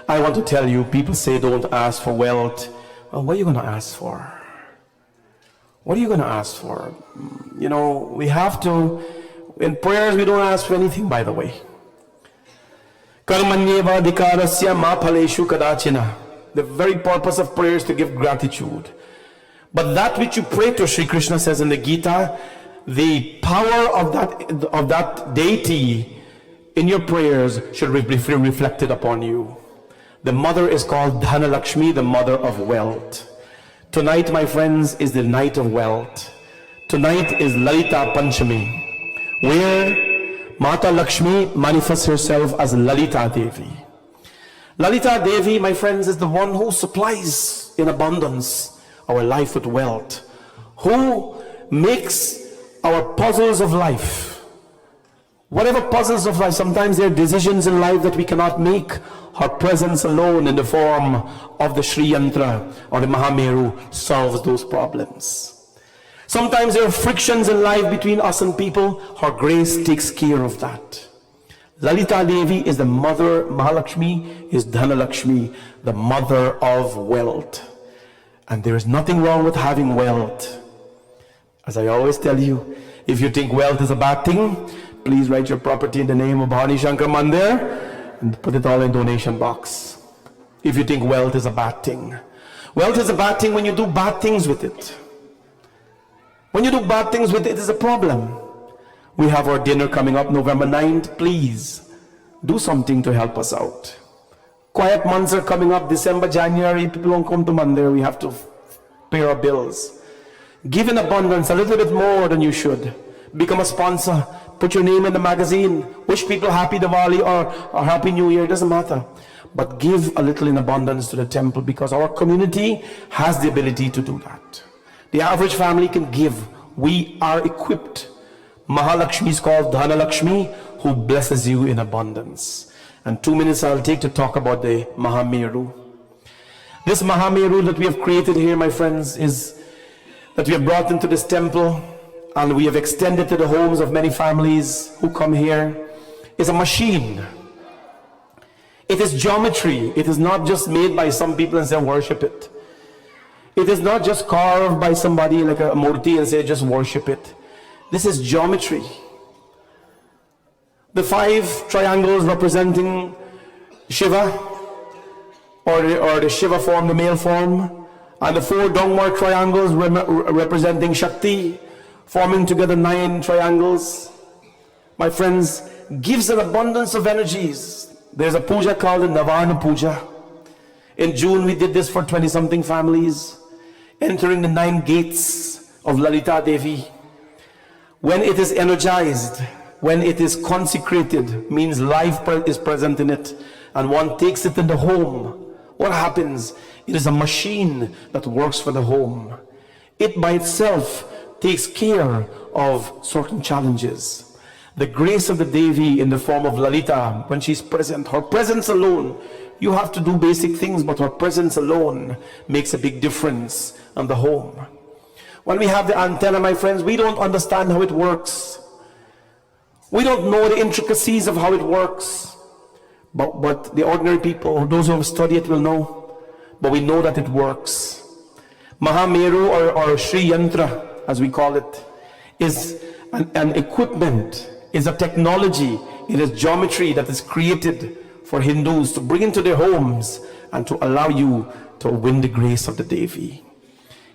I want to tell you, people say don't ask for wealth. Well, what are you going to ask for? What are you going to ask for? We have to, in prayers we don't ask for anything, by the way. Karmanyeva dhikarasya ma phaleshu kadachina. The very purpose of prayer is to give gratitude. But that which you pray to, Sri Krishna says in the Gita, the power of that deity in your prayers should be reflected upon you. The mother is called Dhanalakshmi, the mother of wealth. Tonight, my friends, is the night of wealth. Tonight is Lalita Panchami, where Mata Lakshmi manifests herself as Lalita Devi. Lalita Devi, my friends, is the one who supplies in abundance our life with wealth, who makes our puzzles of life, whatever puzzles of life, sometimes there are decisions in life that we cannot make, her presence alone in the form of the Sri Yantra or the Mahameru solves those problems. Sometimes there are frictions in life between us and people, her grace takes care of that. Lalita Devi is the mother, Mahalakshmi is Dhanalakshmi, the mother of wealth. And there is nothing wrong with having wealth. As I always tell you, if you think wealth is a bad thing, please write your property in the name of Bhavani Shankar Mandir and put it all in donation box. If you think wealth is a bad thing. Wealth is a bad thing when you do bad things with it. When you do bad things with it, it is a problem. We have our dinner coming up November 9th. Please do something to help us out. Quiet months are coming up, December, January. People won't come to Mandir. We have to pay our bills. Give in abundance, a little bit more than you should. Become a sponsor. Put your name in the magazine. Wish people happy Diwali or happy New Year. It doesn't matter. But give a little in abundance to the temple, because our community has the ability to do that. The average family can give. We are equipped. Mahalakshmi is called Dhanalakshmi, who blesses you in abundance. And 2 minutes I'll take to talk about the Mahameru. This Mahameru that we have created here, my friends, is that we have brought into this temple and we have extended to the homes of many families who come here, is a machine. It is geometry. It is not just made by some people and say worship it. It is not just carved by somebody like a murti and say just worship it. This is geometry. The 5 triangles representing Shiva, or the Shiva form, the male form, and the 4 downward triangles representing Shakti, forming together 9 triangles. My friends, gives an abundance of energies. There's a puja called the Navarna Puja. In June we did this for 20-something families, entering the 9 gates of Lalita Devi. When it is energized, when it is consecrated, means life is present in it, and one takes it in the home, what happens? It is a machine that works for the home. It by itself takes care of certain challenges. The grace of the Devi in the form of Lalita, when she's present, her presence alone, you have to do basic things, but her presence alone makes a big difference in the home. When we have the antenna, my friends, we don't understand how it works. We don't know the intricacies of how it works. But the ordinary people, those who have studied it will know. But we know that it works. Mahameru or Sri Yantra, as we call it, is an equipment, is a technology, it is geometry that is created for Hindus to bring into their homes and to allow you to win the grace of the Devi.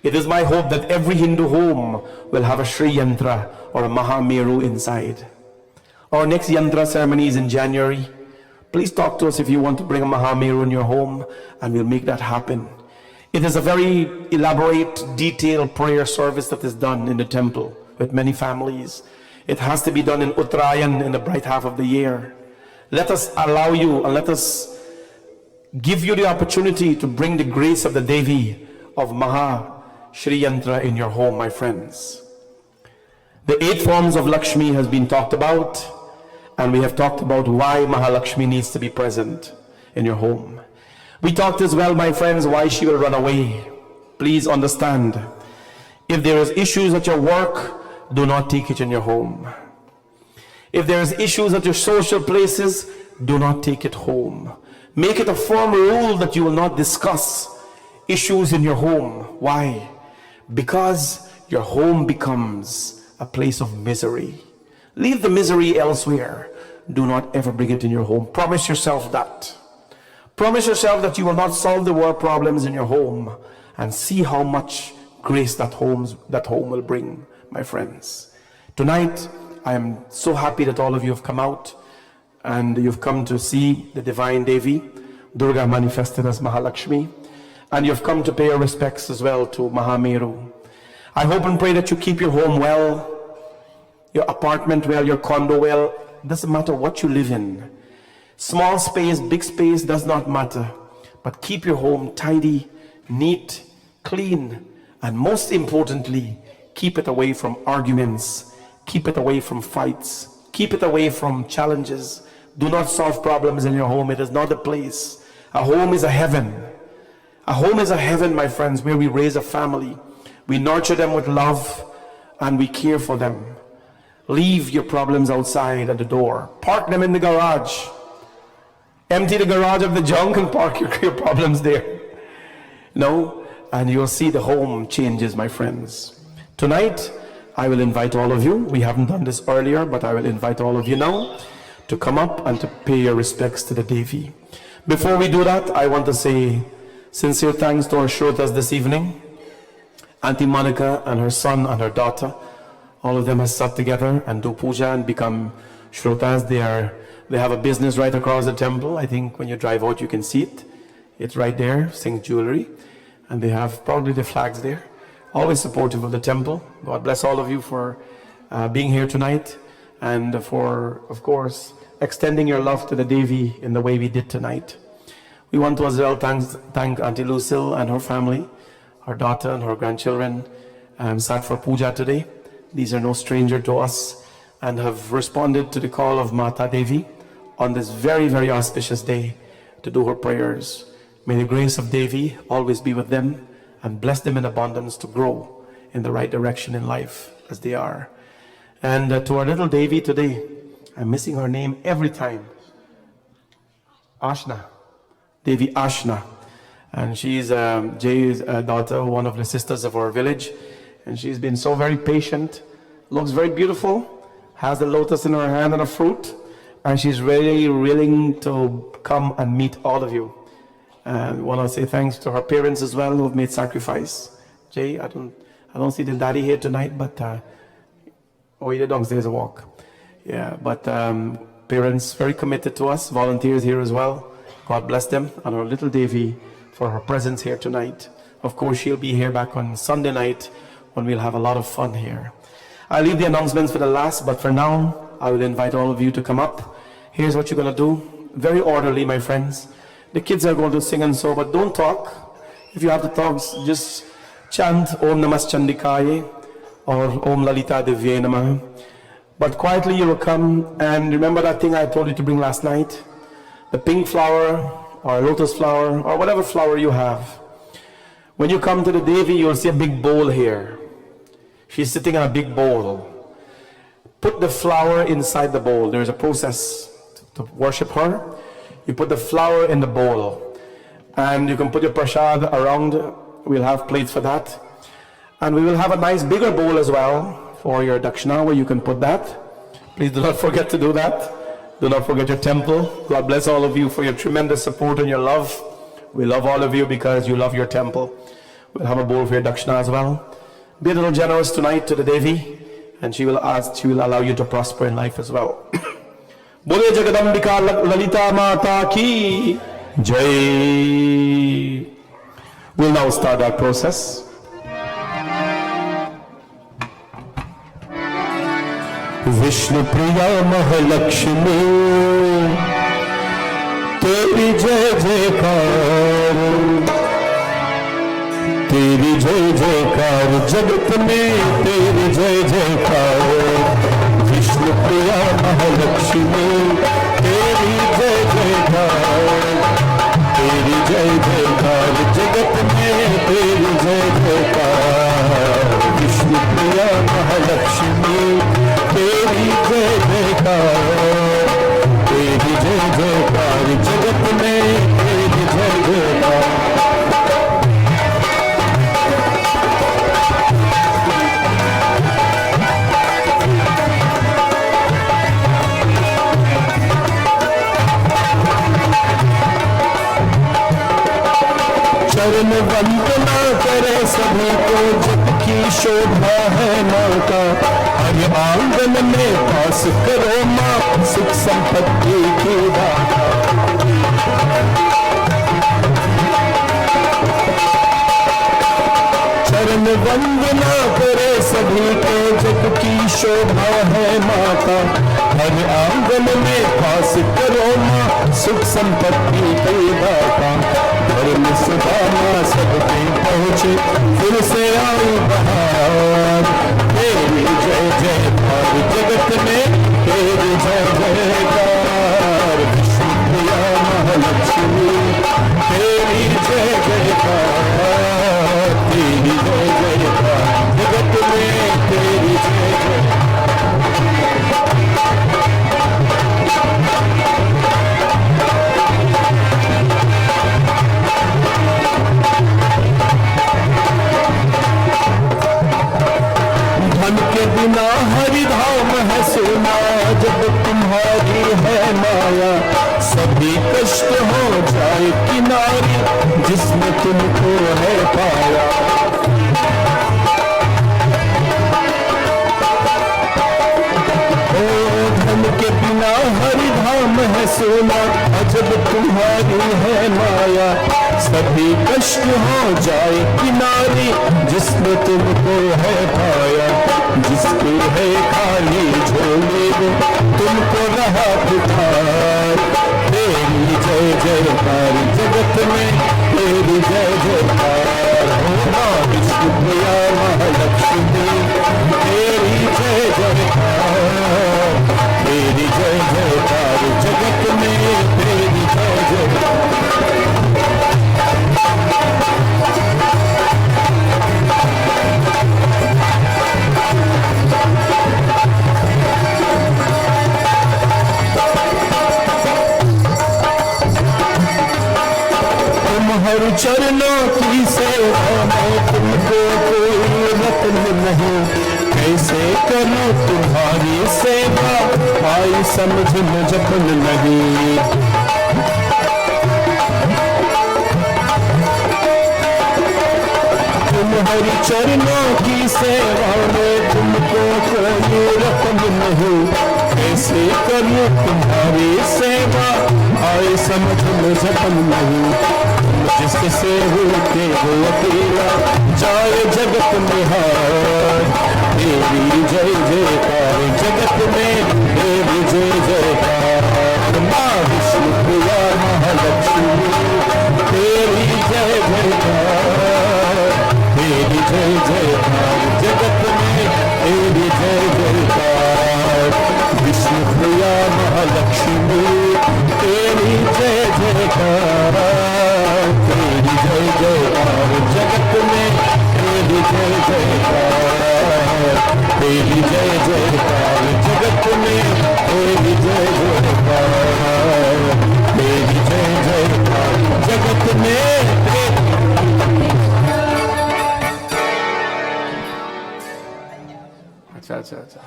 It is my hope that every Hindu home will have a Sri Yantra or a Mahameru inside. Our next Yantra ceremony is in January. Please talk to us if you want to bring a Mahameru in your home, and we'll make that happen. It is a very elaborate, detailed prayer service that is done in the temple with many families. It has to be done in Uttarayan, in the bright half of the year. Let us allow you and let us give you the opportunity to bring the grace of the Devi of Maha Sri Yantra in your home, my friends. The 8 forms of Lakshmi has been talked about, and we have talked about why Mahalakshmi needs to be present in your home. We talked as well, my friends, why she will run away. Please understand, if there is issues at your work, do not take it in your home. If there is issues at your social places, do not take it home. Make it a firm rule that you will not discuss issues in your home. Why? Because your home becomes a place of misery. Leave the misery elsewhere. Do not ever bring it in your home. Promise yourself that. Promise yourself that you will not solve the world problems in your home, and see how much grace that home will bring, my friends. Tonight, I am so happy that all of you have come out and you've come to see the divine Devi, Durga manifested as Mahalakshmi, and you've come to pay your respects as well to Mahameru. I hope and pray that you keep your home well, your apartment well, your condo well. Doesn't matter what you live in. Small space, big space, does not matter. But keep your home tidy, neat, clean, and most importantly, keep it away from arguments. Keep it away from fights. Keep it away from challenges. Do not solve problems in your home. It is not a place. A home is a heaven. A home is a heaven, my friends, where we raise a family. We nurture them with love and we care for them. Leave your problems outside at the door. Park them in the garage. Empty the garage of the junk and park your problems there. No, and you'll see the home changes, my friends. Tonight, I will invite all of you. We haven't done this earlier, but I will invite all of you now to come up and to pay your respects to the Devi. Before we do that, I want to say sincere thanks to our Shrotas this evening. Auntie Monica and her son and her daughter, all of them have sat together and do puja and become Shrotas. They have a business right across the temple. I think when you drive out, you can see it. It's right there, Singh Jewelry. And they have probably the flags there. Always supportive of the temple. God bless all of you for being here tonight and for, of course, extending your love to the Devi in the way we did tonight. We want to as well thank Auntie Lucille and her family, her daughter and her grandchildren sat for puja today. These are no stranger to us and have responded to the call of Mata Devi on this very, very auspicious day to do her prayers. May the grace of Devi always be with them and bless them in abundance to grow in the right direction in life as they are. And to our little Devi today, I'm missing her name every time. Ashna, Devi Ashna. And she's Jay's daughter, one of the sisters of our village. And she's been so very patient, looks very beautiful, has the lotus in her hand and a fruit. And she's really willing to come and meet all of you. And I want to say thanks to her parents as well who have made sacrifice. Jay, I don't see the daddy here tonight, but he did downstairs a walk. Yeah, but parents very committed to us, volunteers here as well. God bless them, and our little Devi for her presence here tonight. Of course, she'll be here back on Sunday night when we'll have a lot of fun here. I'll leave the announcements for the last, but for now, I will invite all of you to come up. Here's what you're going to do. Very orderly, my friends. The kids are going to sing and so, but don't talk. If you have to talk, just chant Om Namas Chandikaye or Om Lalita Devye Namah. But quietly you will come and remember that thing I told you to bring last night? The pink flower or lotus flower or whatever flower you have. When you come to the Devi, you'll see a big bowl here. She's sitting in a big bowl. Put the flower inside the bowl. There's a process to worship her. You put the flower in the bowl. And you can put your prasad around. We'll have plates for that. And we will have a nice bigger bowl as well for your dakshina where you can put that. Please do not forget to do that. Do not forget your temple. God bless all of you for your tremendous support and your love. We love all of you because you love your temple. We'll have a bowl for your dakshina as well. Be a little generous tonight to the Devi, and she will allow you to prosper in life as well. Bole Jagadambika Lalita Mata Ki Jai. We'll now start our process. Vishnu Priya Mahalakshmi, Teri Jai Jaikar, Teri Jai Jaikar, Jagat mein Teri Jai Jaikar. Vishnu Priya Mahalakshmi, Teri Jai Jaikar, Teri Jai Jaikar, Jagat mein Teri Jai Jaikar. Vishnu Priya Mahalakshmi, Teri Jai Jaikar, Teri Jai Jaikar, Jagat mein Teri Jai Jaikar. चरण वंदना करे सभी को, जग की शोभा है माँ का। हर आंगन में पास करो माँ, सुख संपत्ति की दाता। चरण वंदना करे सभी को, जग की शोभा है माता। हर आंगन में पास करो माँ, सुख संपत्ति की दाता। धर्म सुदामा सबके पहुँचे, फिर से आई बहार। तेरी जय जयकार जगत में, तेरी जय जयकार। विष्णु प्रिया महालक्ष्मी, तेरी जय जयकार। तेरी जय जयकार जगत में, तेरी जय जयकार। धन के बिना हरिधाम है सोना, जब तुम्हारी है माया। सभी कष्ट हो जाए किनारे, जिसमें तुमको है पाया। ओ धन के बिना हरिधाम है सोना, जब तुम्हारी है माया। सभी कष्ट हो जाए किनारे, जिसमें तुमको है पाया। जिसके है खाली झोले में, तुमको रहा पुकार। तेरी जय जयकार जगत में, तेरी जय जयकार। हो माँ विष्णु प्रिया महालक्ष्मी, तेरी जय जयकार। तेरी जय जयकार जगत में, तेरी जय जयकार। हर चरणों की सेवा में, तुमको कोई रत्न नहीं। कैसे करूं तुम्हारी सेवा, आई समझ में जपन नहीं। तुम्हारी चरणों की सेवा में, तुमको कोई रत्न नहीं। कैसे करूं तुम्हारी सेवा, आए समझ में जपन नहीं। जिससे होते हो अकेला, जाए जगत में हार। तेरी जय जयकार जगत में, तेरी जय जयकार। माँ विष्णु प्रिया महालक्ष्मी, तेरी जय जयकार। तेरी जय जयकार जगत में, तेरी जय जयकार। विष्णु प्रिया महालक्ष्मी, तेरी जय जयकार। तेरी जय जयकार जगत में, तेरी जय जयकार। तेरी जय जयकार जगत में, तेरी जय जयकार। तेरी जय जयकार जगत में। अच्छा अच्छा अच्छा।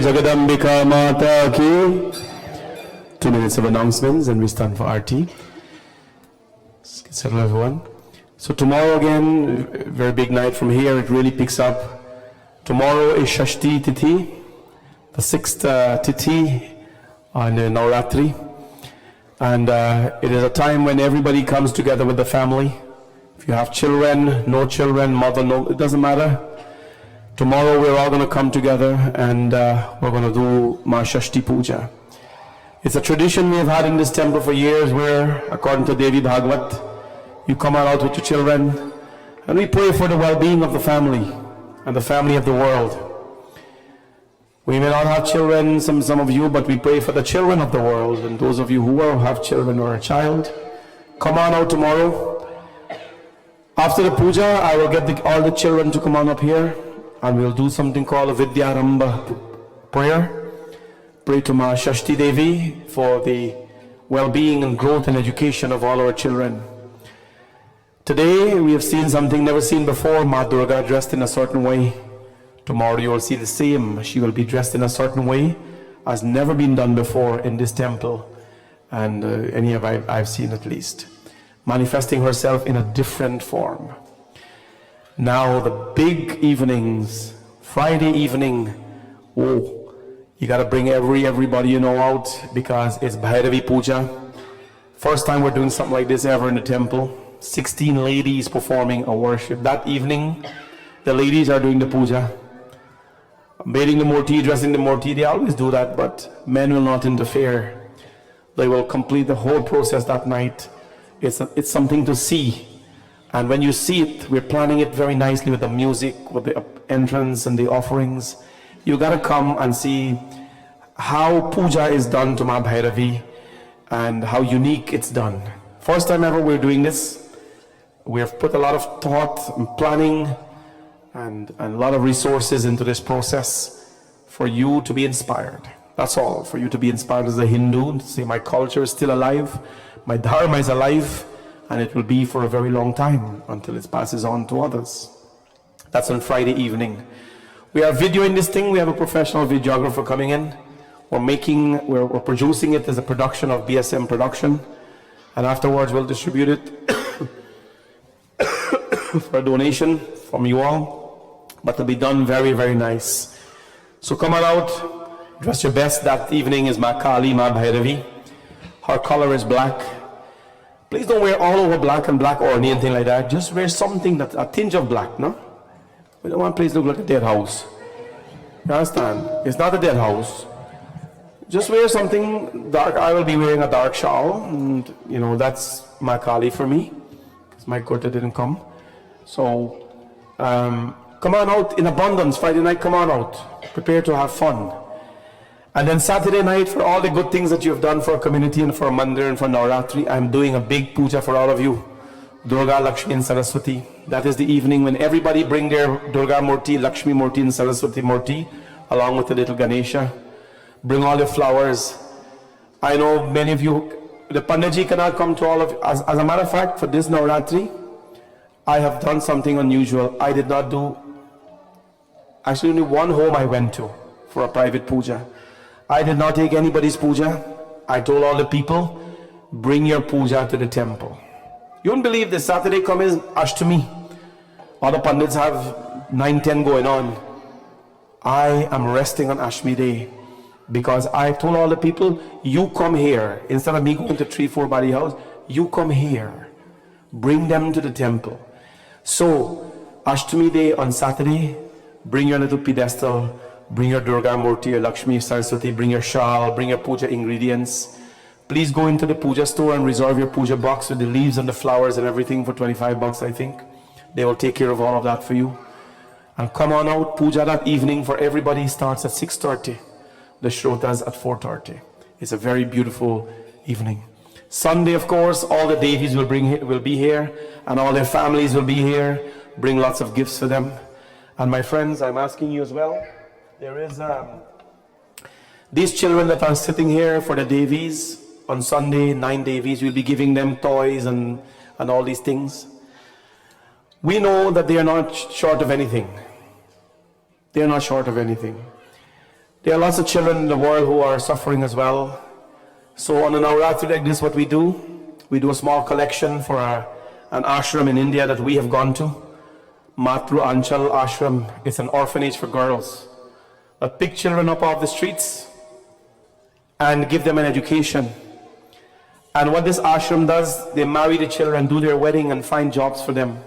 Jagadambika Mata Ki. 2 minutes of announcements and we stand for RT. Settle everyone. So tomorrow again, very big night from here, it really picks up. Tomorrow is Shashti Tithi, the 6th Tithi on Navratri. And it is a time when everybody comes together with the family. If you have children, no children, mother, no, it doesn't matter. Tomorrow we're all going to come together and we're going to do Ma Shashti Puja. It's a tradition we have had in this temple for years where, according to Devi Bhagavat, you come out with your children and we pray for the well-being of the family and the family of the world. We may not have children, some of you, but we pray for the children of the world. And those of you who have children or a child, come on out tomorrow. After the puja, I will get all the children to come on up here and we'll do something called a Vidyarambha prayer. Pray to Ma Shashti Devi for the well-being and growth and education of all our children. Today we have seen something never seen before, Ma Durga dressed in a certain way. Tomorrow you will see the same. She will be dressed in a certain way as never been done before in this temple and any of I've seen at least. Manifesting herself in a different form. Now the big evenings, Friday evening, oh, you got to bring everybody you know out because it's Bhairavi Puja. First time we're doing something like this ever in the temple. 16 ladies performing a worship. That evening, the ladies are doing the puja. Bathing the murti, dressing the murti, they always do that, but men will not interfere. They will complete the whole process that night. It's something to see. And when you see it, we're planning it very nicely with the music, with the entrance and the offerings. You gotta come and see how puja is done to Ma Bhairavi and how unique it's done. First time ever we're doing this. We have put a lot of thought and planning and a lot of resources into this process for you to be inspired. That's all, for you to be inspired as a Hindu, to say my culture is still alive, my dharma is alive, and it will be for a very long time until it passes on to others. That's on Friday evening. We are videoing this thing. We have a professional videographer coming in. We're producing it as a production of BSM production, and afterwards we'll distribute it for a donation from you all. But it'll be done very, very nice. So come on out, dress your best. That evening is Ma Kali, Ma Bhairavi. Her color is black. Please don't wear all over black and black or anything like that. Just wear something that a tinge of black, no? We don't want a place to look like a dead house. You understand? It's not a dead house. Just wear something dark. I will be wearing a dark shawl, and you know that's Ma Kali for me, because my Gurta didn't come. So come on out in abundance. Friday night, come on out. Prepare to have fun. And then Saturday night, for all the good things that you have done for our community and for Mandir and for Navratri, I'm doing a big puja for all of you. Durga, Lakshmi and Saraswati. That is the evening when everybody bring their Durga Murti, Lakshmi Murti and Saraswati Murti, along with the little Ganesha. Bring all your flowers. I know many of you, the Panditji cannot come to all of you. As a matter of fact, for this Navratri, I have done something unusual. I did not do, actually only one home I went to for a private puja. I did not take anybody's puja. I told all the people, bring your puja to the temple. You won't believe this Saturday coming Ashtami. All the Pandits have 9-10 going on. I am resting on Ashtami day because I told all the people, you come here. Instead of me going to 3-4 body house, you come here. Bring them to the temple. So, Ashtami day on Saturday, bring your little pedestal, bring your Durga Murti, your Lakshmi, Saraswati, bring your shawl, bring your puja ingredients. Please go into the puja store and reserve your puja box with the leaves and the flowers and everything for $25, I think. They will take care of all of that for you. And come on out, puja that evening for everybody starts at 6:30. The shrotas at 4:30. It's a very beautiful evening. Sunday, of course, all the Devis will be here, and all their families will be here. Bring lots of gifts for them. And my friends, I'm asking you as well, there is these children that are sitting here for the Devis on Sunday, 9 Devis, we'll be giving them toys and all these things. We know that they are not short of anything. They are not short of anything. There are lots of children in the world who are suffering as well. So on a Navratri like this, what we do a small collection for an ashram in India that we have gone to. Matru Anchal Ashram. It's an orphanage for girls that pick children up off the streets and give them an education. And what this ashram does, they marry the children, do their wedding, and find jobs for them.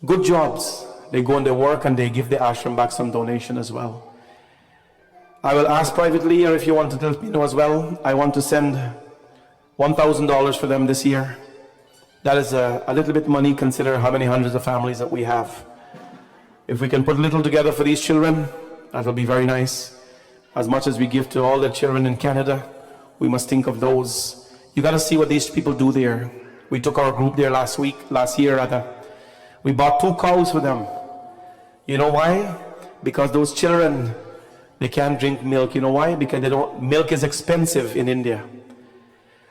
Good jobs. They go and they work and they give the ashram back some donation as well. I will ask privately, or if you want to let me know as well, I want to send $1,000 for them this year. That is a little bit money, consider how many hundreds of families that we have. If we can put a little together for these children, that will be very nice. As much as we give to all the children in Canada, we must think of those. You got to see what these people do there. We took our group there last year rather. We bought 2 cows for them. You know why? Because those children, they can't drink milk. You know why? Because milk is expensive in India.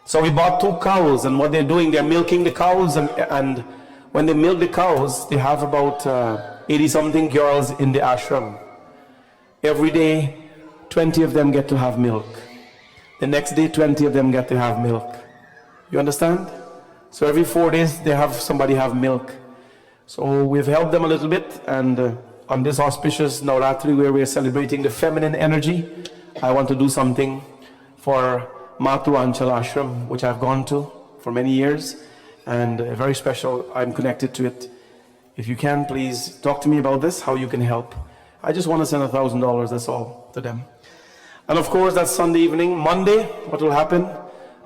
So we bought 2 cows, and what they're doing, they're milking the cows, and when they milk the cows, they have about 80-something girls in the ashram. Every day, 20 of them get to have milk. The next day, 20 of them get to have milk. You understand? So every 4 days, they have somebody have milk. So we've helped them a little bit, and on this auspicious Navratri where we're celebrating the feminine energy, I want to do something for Matru Anchal Ashram, which I've gone to for many years, and very special. I'm connected to it. If you can, please talk to me about this, how you can help. I just want to send $1,000, that's all, to them. And of course, that's Sunday evening. Monday, what will happen?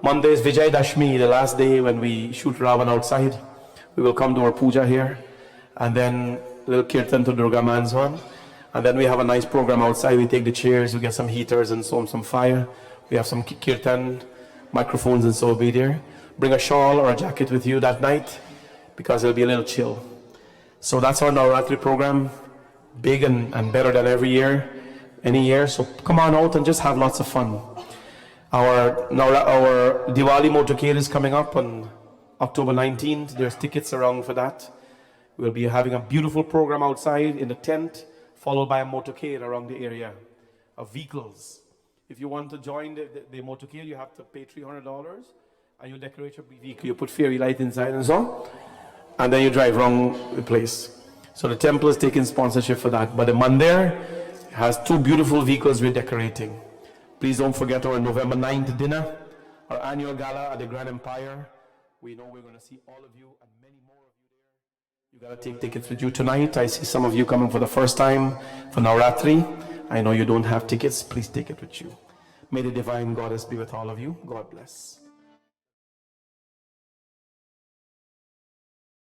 Monday is Vijay Dashmi, the last day when we shoot Ravan outside. We will come to our puja here, and then a little kirtan to Durga Manzwan. And then we have a nice program outside. We take the chairs, we get some heaters and some fire. We have some kirtan, microphones, and so be there. Bring a shawl or a jacket with you that night, because it'll be a little chill. So that's our Navratri program, big and better than any year. So come on out and just have lots of fun. Our Diwali motorcade is coming up on October 19th. There's tickets around for that. We'll be having a beautiful program outside in the tent, followed by a motorcade around the area of vehicles. If you want to join the motorcade, you have to pay $300, and you decorate your vehicle. You put fairy light inside and so, and then you drive around the place. So the temple is taking sponsorship for that. But the mandir has 2 beautiful vehicles we're decorating. Please don't forget our November 9th dinner, our annual gala at the Grand Empire. We know we're going to see all of you and many more of you there. You got to take tickets with you tonight. I see some of you coming for the first time for Navratri. I know you don't have tickets. Please take it with you. May the divine goddess be with all of you. God bless.